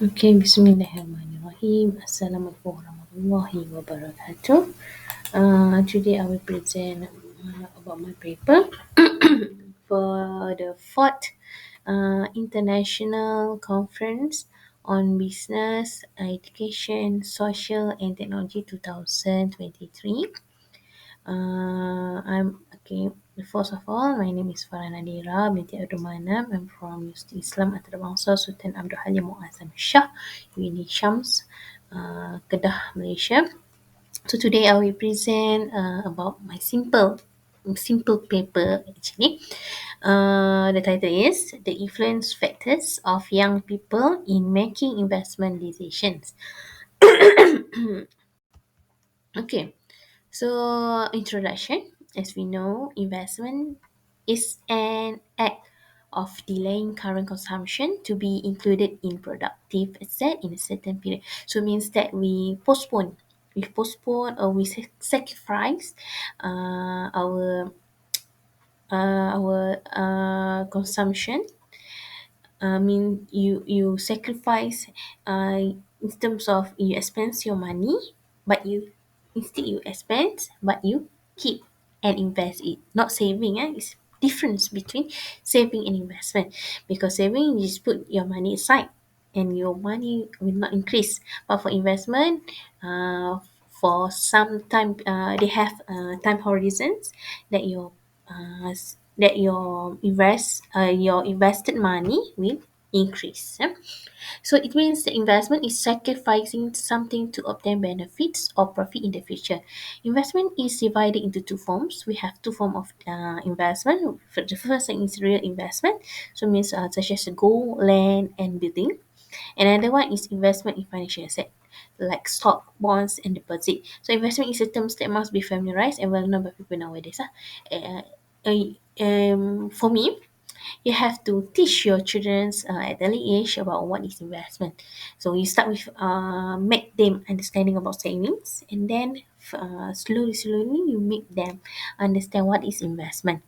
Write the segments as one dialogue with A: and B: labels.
A: Okay, Bismillahirrahmanirrahim. Assalamualaikum warahmatullahi wabarakatuh. Today I will present about my paper for the fourth International Conference on Business, Education, Social and Technology 2023. I'm okay. First of all, my name is Farah Nadirah binti Abdul Manan. I'm from Universiti Islam Antarabangsa Sultan Abdul Halim Shah, Uni Syams, Kedah, Malaysia. So today I will present about my simple paper actually. The title is The Influence Factors of Young People in Making Investment Decisions. Okay, so introduction. As we know, investment is an act of delaying current consumption to be included in productive asset in a certain period. So it means that we postpone or we sacrifice our consumption. Mean you sacrifice in terms of you expense your money, but you expense but you keep and invest it, not saving. It's difference between saving and investment, because saving you just put your money aside and your money will not increase, but for investment, for some time, they have time horizons that your invested money will increase. So it means the investment is sacrificing something to obtain benefits or profit in the future. Investment is divided into two forms. We have two forms of investment. The first thing is real investment, so means such as gold, land, and building. Another one is investment in financial asset like stock, bonds, and deposit. So investment is a term that must be familiarized and well known by people nowadays. For me, you have to teach your children at early age about what is investment. So you start with make them understanding about savings, and then slowly you make them understand what is investment.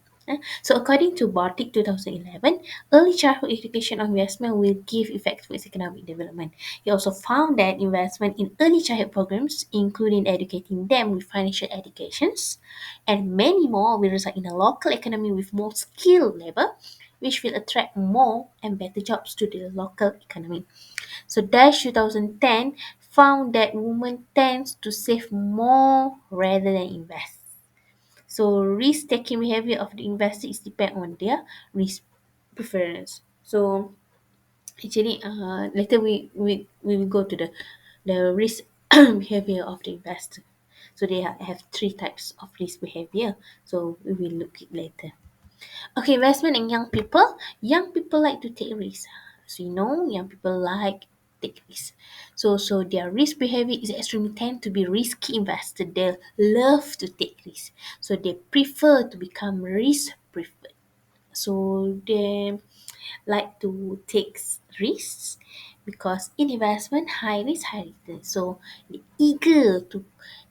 A: So according to Bartik 2011, early childhood education on investment will give effect to its economic development. He also found that investment in early childhood programs, including educating them with financial educations and many more, will result in a local economy with more skilled labor, which will attract more and better jobs to the local economy. So Dash 2010 found that women tend to save more rather than invest. So risk-taking behavior of the investor is depend on their risk preference. So actually, later we will go to the risk behavior of the investor. So they have three types of risk behavior. So we will look it later. Okay, investment in young people. Young people like to take risks. As we know, young people like take risks. So their risk behavior is extremely tend to be risky investor. They love to take risks. So they prefer to become risk preferred. So they like to take risks because in investment, high risk, high return. So they're eager to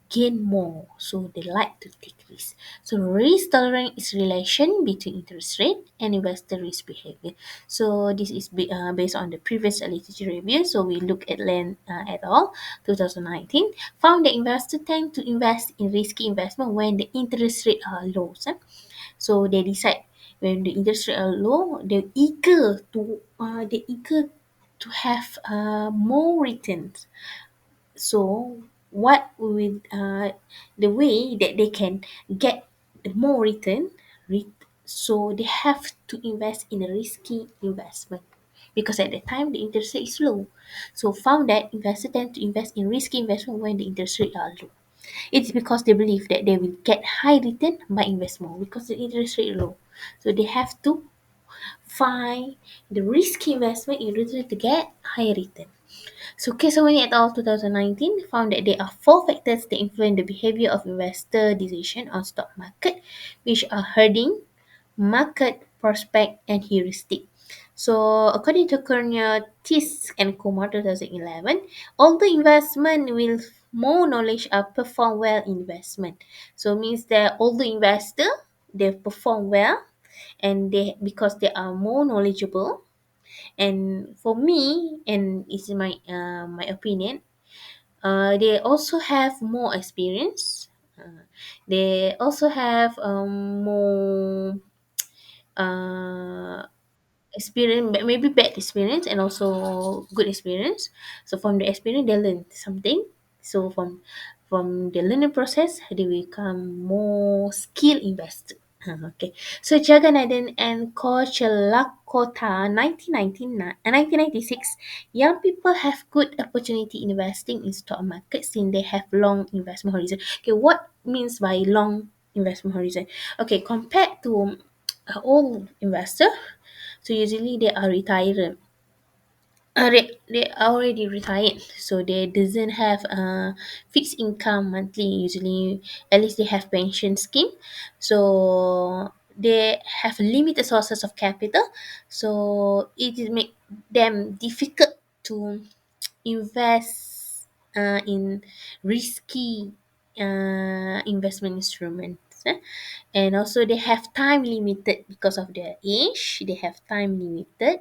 A: gain more. So they like to take risks. So risk tolerance is relation between interest rate and investor risk behavior. So this is based on the previous literature review. So we look at Land et al. 2019 found that investors tend to invest in risky investment when the interest rate are low. So they decide when the interest rate are low, they're eager to have more returns. So what will the way that they can get more return? So they have to invest in a risky investment because at that time the interest rate is low. So found that investors tend to invest in risky investment when the interest rate are low. It's because they believe that they will get high return by invest more because the interest rate low. So they have to find the risky investment in order to get higher return. So Kesawani et al. 2019 found that there are four factors that influence the behavior of investor decision on stock market, which are herding, market prospect, and heuristic. So according to Cornell, Tis and Kumar 2011, although investment with more knowledge are perform well in investment. So means that older investor they perform well and they because they are more knowledgeable And for me, and it's my opinion, they also have more experience. They also have more uh, experience, maybe bad experience and also good experience. So from the experience, they learn something. So from the learning process, they become more skilled investor. Okay. So Jagannathan and Kochalakota 1996, young people have good opportunity investing in stock market since they have long investment horizon. Okay, what means by long investment horizon? Okay, compared to old investor, so usually they are retired. They are already retired, so they doesn't have fixed income monthly. Usually, at least they have pension scheme, so they have limited sources of capital. So it is make them difficult to invest in risky investment instruments. And also they have time limited because of their age. They have time limited,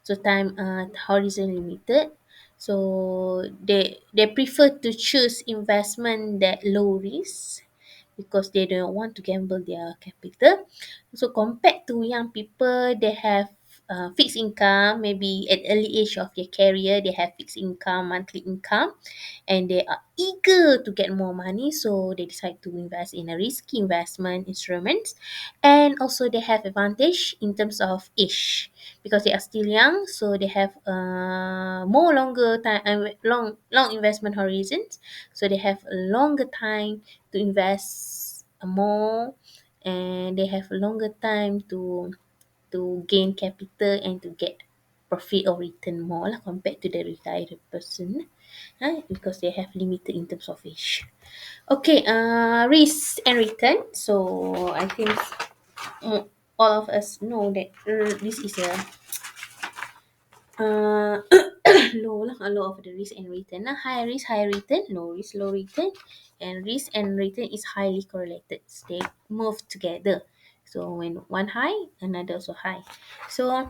A: so time horizon limited. So they prefer to choose investment that low risk because they don't want to gamble their capital. So compared to young people, they have fixed income. Maybe at early age of their career, they have fixed income, monthly income, and they are eager to get more money. So they decide to invest in a risky investment instruments, and also they have advantage in terms of age because they are still young. So they have more longer time, long investment horizons. So they have a longer time to invest more, and they have a longer time to gain capital and to get profit or return more lah compared to the retired person, because they have limited in terms of age. Okay, risk and return. So I think mm, all of us know that this is a uh, low lah, a low of the risk and return. High risk, high return, low risk, low return, and risk and return is highly correlated. They move together. So when one high, another also high. So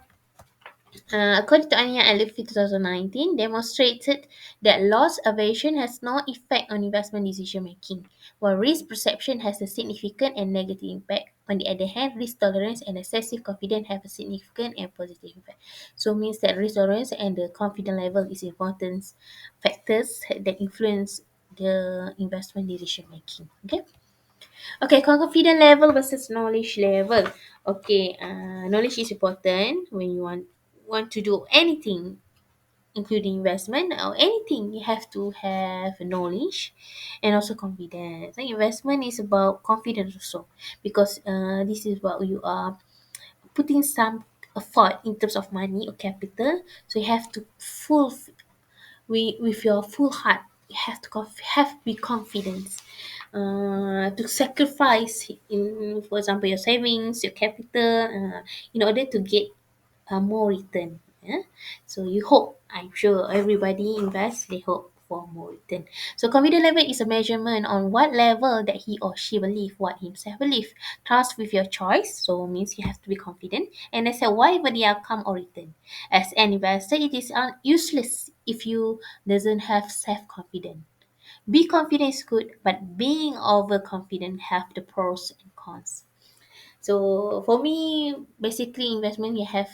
A: according to Anya Alifi 2019, demonstrated that loss aversion has no effect on investment decision making, while risk perception has a significant and negative impact. On the other hand, risk tolerance and excessive confidence have a significant and positive impact. So means that risk tolerance and the confidence level is important factors that influence the investment decision making. Okay. Okay, confidence level versus knowledge level. Okay, knowledge is important when you want to do anything, including investment or anything. You have to have knowledge and also confidence. And investment is about confidence also because this is what you are putting some effort in terms of money or capital. So you have to full with your full heart. You have to have be confident to sacrifice in, for example, your savings, your capital, in order to get more return. Yeah? So you hope, I'm sure everybody invests, they hope for more return. So confidence level is a measurement on what level that he or she believe what himself believe. Trust with your choice, so means you have to be confident and accept whatever the outcome or return. As an investor, it is useless if you doesn't have self-confidence. Be confident is good, but being overconfident have the pros and cons. So for me, basically investment you have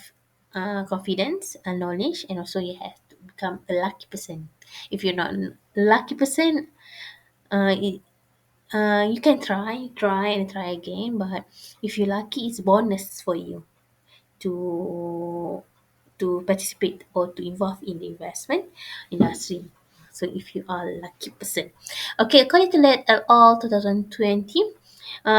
A: confidence and knowledge, and also you have to become a lucky person. If you're not a lucky person, it, you can try and try again. But if you're lucky, it's bonus for you to to participate or to involve in the investment industry. So if you are a lucky person. Okay, according to Let et al. 2020,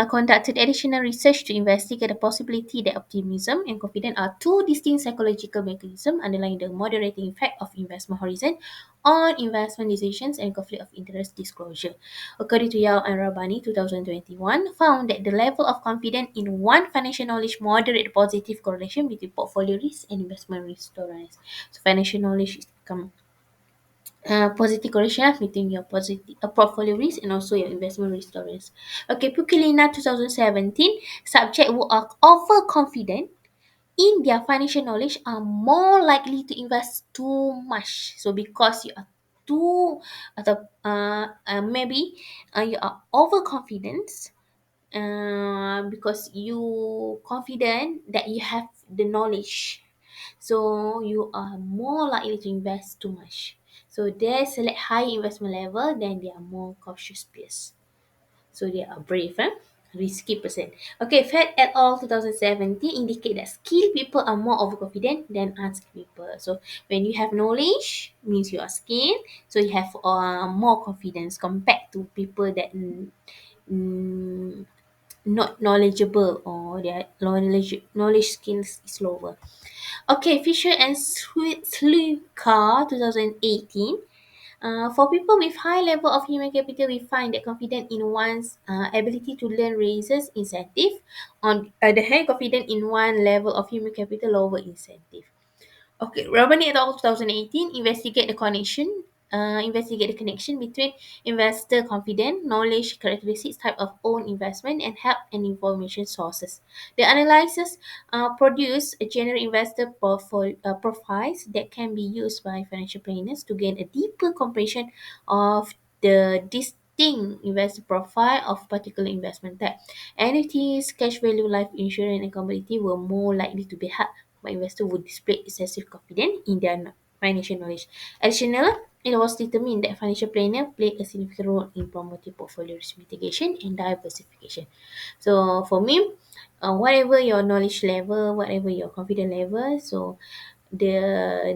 A: conducted additional research to investigate the possibility that optimism and confidence are two distinct psychological mechanisms underlying the moderating effect of investment horizon on investment decisions and conflict of interest disclosure. According to Yao and Rabani 2021, found that the level of confidence in one financial knowledge moderate the positive correlation between portfolio risk and investment risk tolerance. So financial knowledge is become positive correlation between your positive portfolio risk and also your investment risk tolerance. Okay, Pukilina 2017, subject who are overconfident in their financial knowledge are more likely to invest too much. So because you are too maybe you are overconfident, because you confident that you have the knowledge, so you are more likely to invest too much. So they select high investment level, then they are more cautious peers. So they are brave, risky person. Okay, Fed et al. 2017 indicate that skilled people are more overconfident than unskilled people. So when you have knowledge, means you are skilled, so you have more confidence compared to people that mm, not knowledgeable, or their knowledge skills is lower. Okay, Fisher and Sluka 2018. For people with high level of human capital, we find that confident in one's ability to learn raises incentive. On the other hand, confident in one level of human capital, lower incentive. Okay, Robert et al. 2018 investigate the connection between investor confidence, knowledge, characteristics, type of own investment, and help and information sources. The analysis produce a general investor profiles that can be used by financial planners to gain a deeper comprehension of the distinct investor profile of particular investment type. Annuities, cash value, life insurance, and commodity were more likely to be held by investors who display excessive confidence in their financial knowledge. Additionally, it was determined that financial planner play a significant role in promoting portfolio risk mitigation and diversification. So for me, whatever your knowledge level, whatever your confidence level, so the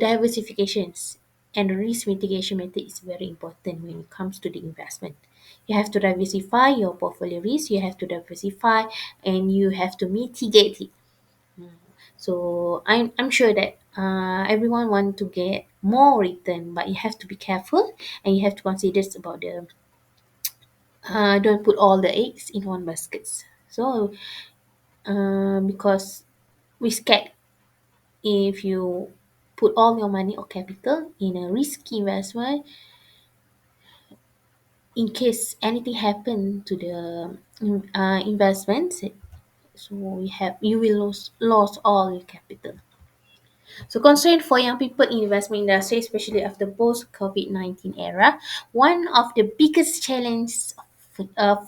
A: diversifications and risk mitigation method is very important when it comes to the investment. You have to diversify your portfolio risk, you have to diversify, and you have to mitigate it. So I'm sure that everyone want to get more return, but you have to be careful, and you have to consider about the don't put all the eggs in one basket. So because we scared if you put all your money or capital in a risky investment, in case anything happen to the investments, so you will lose all your capital. So concern for young people in investment industry, especially after post COVID-19 era, one of the biggest challenges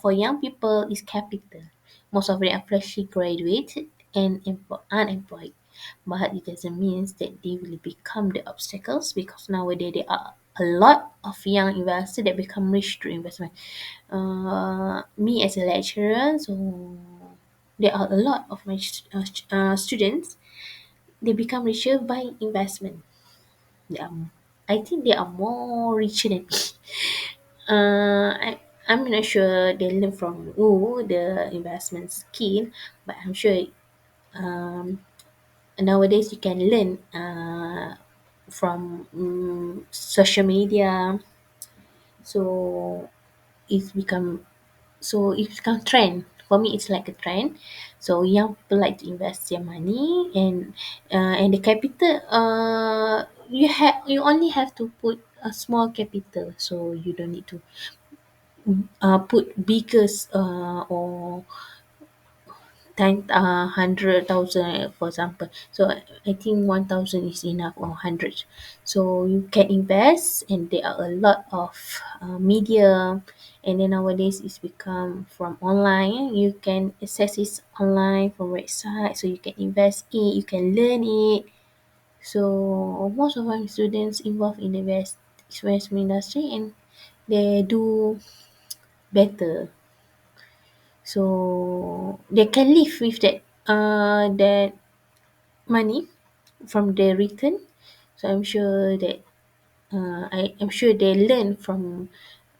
A: for young people is capital. Most of them are freshly graduated and unemployed, but it doesn't mean that they will become the obstacles, because nowadays there are a lot of young investors that become rich through investment. Me as a lecturer, so there are a lot of my students, they become richer by investment. They are, I think they are more richer than me. I'm not sure they learn from who the investment skill, but I'm sure um, nowadays you can learn from social media. So it's become it's become trend. For me, it's like a trend. So young people like to invest their money, and the capital. You only have to put a small capital, so you don't need to put biggest or 100,000 for example. So I think 1,000 is enough, or 100. So you can invest, and there are a lot of media, and then nowadays it's become from online. You can access it online from website, so you can invest it, you can learn it. So most of my students involved in the investment industry, and they do better, so they can live with that money from the return. So I'm sure that I'm sure they learn from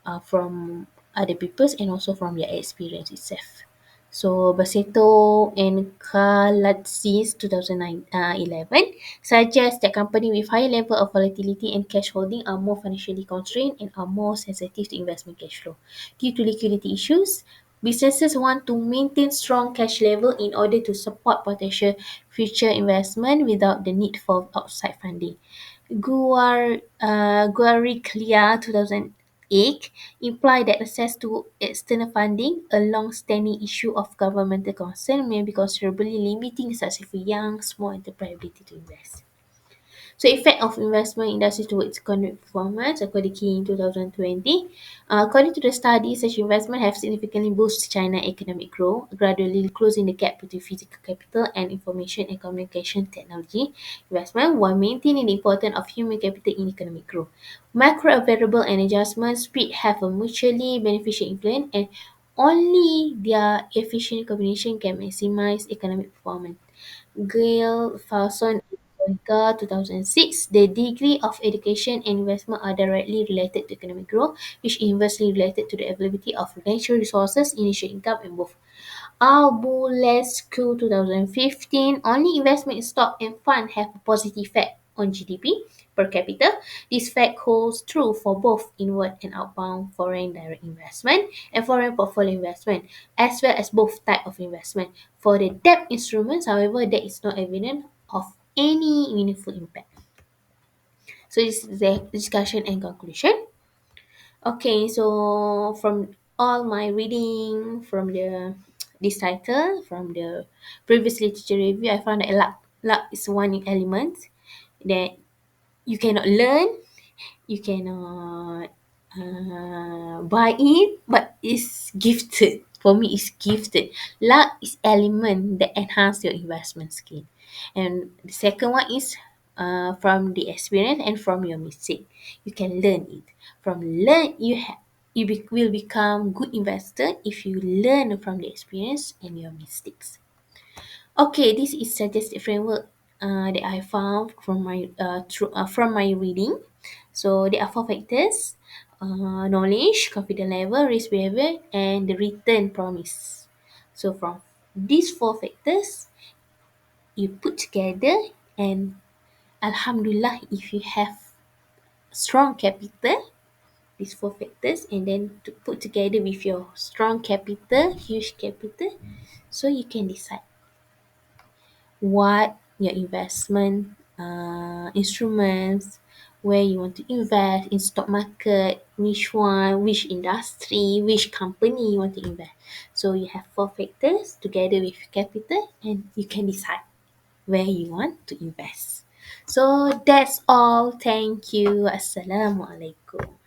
A: other people's, and also from their experience itself. So Baseto and Kalatsis 2011 suggest that companies with high level of volatility and cash holding are more financially constrained and are more sensitive to investment cash flow. Due to liquidity issues, businesses want to maintain strong cash level in order to support potential future investment without the need for outside funding. Guariclia 2000 8 imply that access to external funding, a long-standing issue of governmental concern, may be considerably limiting successful young small enterprise ability to invest. So effect of investment industry towards economic performance according to in 2020. According to the study, such investment have significantly boosted China economic growth, gradually closing the gap between physical capital and information and communication technology investment while maintaining the importance of human capital in economic growth. Macro variable and adjustment speed have a mutually beneficial influence and only their efficient combination can maximize economic performance. Gail Falson in 2006, the degree of education and investment are directly related to economic growth, which inversely related to the availability of natural resources, initial income, and both. Albulescu 2015, only investment in stock and fund have a positive effect on GDP per capita. This fact holds true for both inward and outbound foreign direct investment and foreign portfolio investment, as well as both type of investment. For the debt instruments, however, there is no evidence of any meaningful impact. So this is the discussion and conclusion. Okay, so from all my reading from the this title from the previous literature review, I found that luck is one element that you cannot learn, you cannot buy it, but it's gifted. For me, it's gifted. Luck is element that enhance your investment skill, and the second one is from the experience and from your mistake. You can learn it. From learn, will become good investor if you learn from the experience and your mistakes. Okay, this is suggested framework that I found from my reading. So there are four factors: knowledge, confidence level, risk behavior, and the return promise. So from these four factors, you put together, and Alhamdulillah, if you have strong capital, these four factors, and then to put together with your strong capital, huge capital, so you can decide what your investment instruments, where you want to invest in stock market, which one, which industry, which company you want to invest. So you have four factors together with capital, and you can decide where you want to invest. So that's all. Thank you. Assalamualaikum.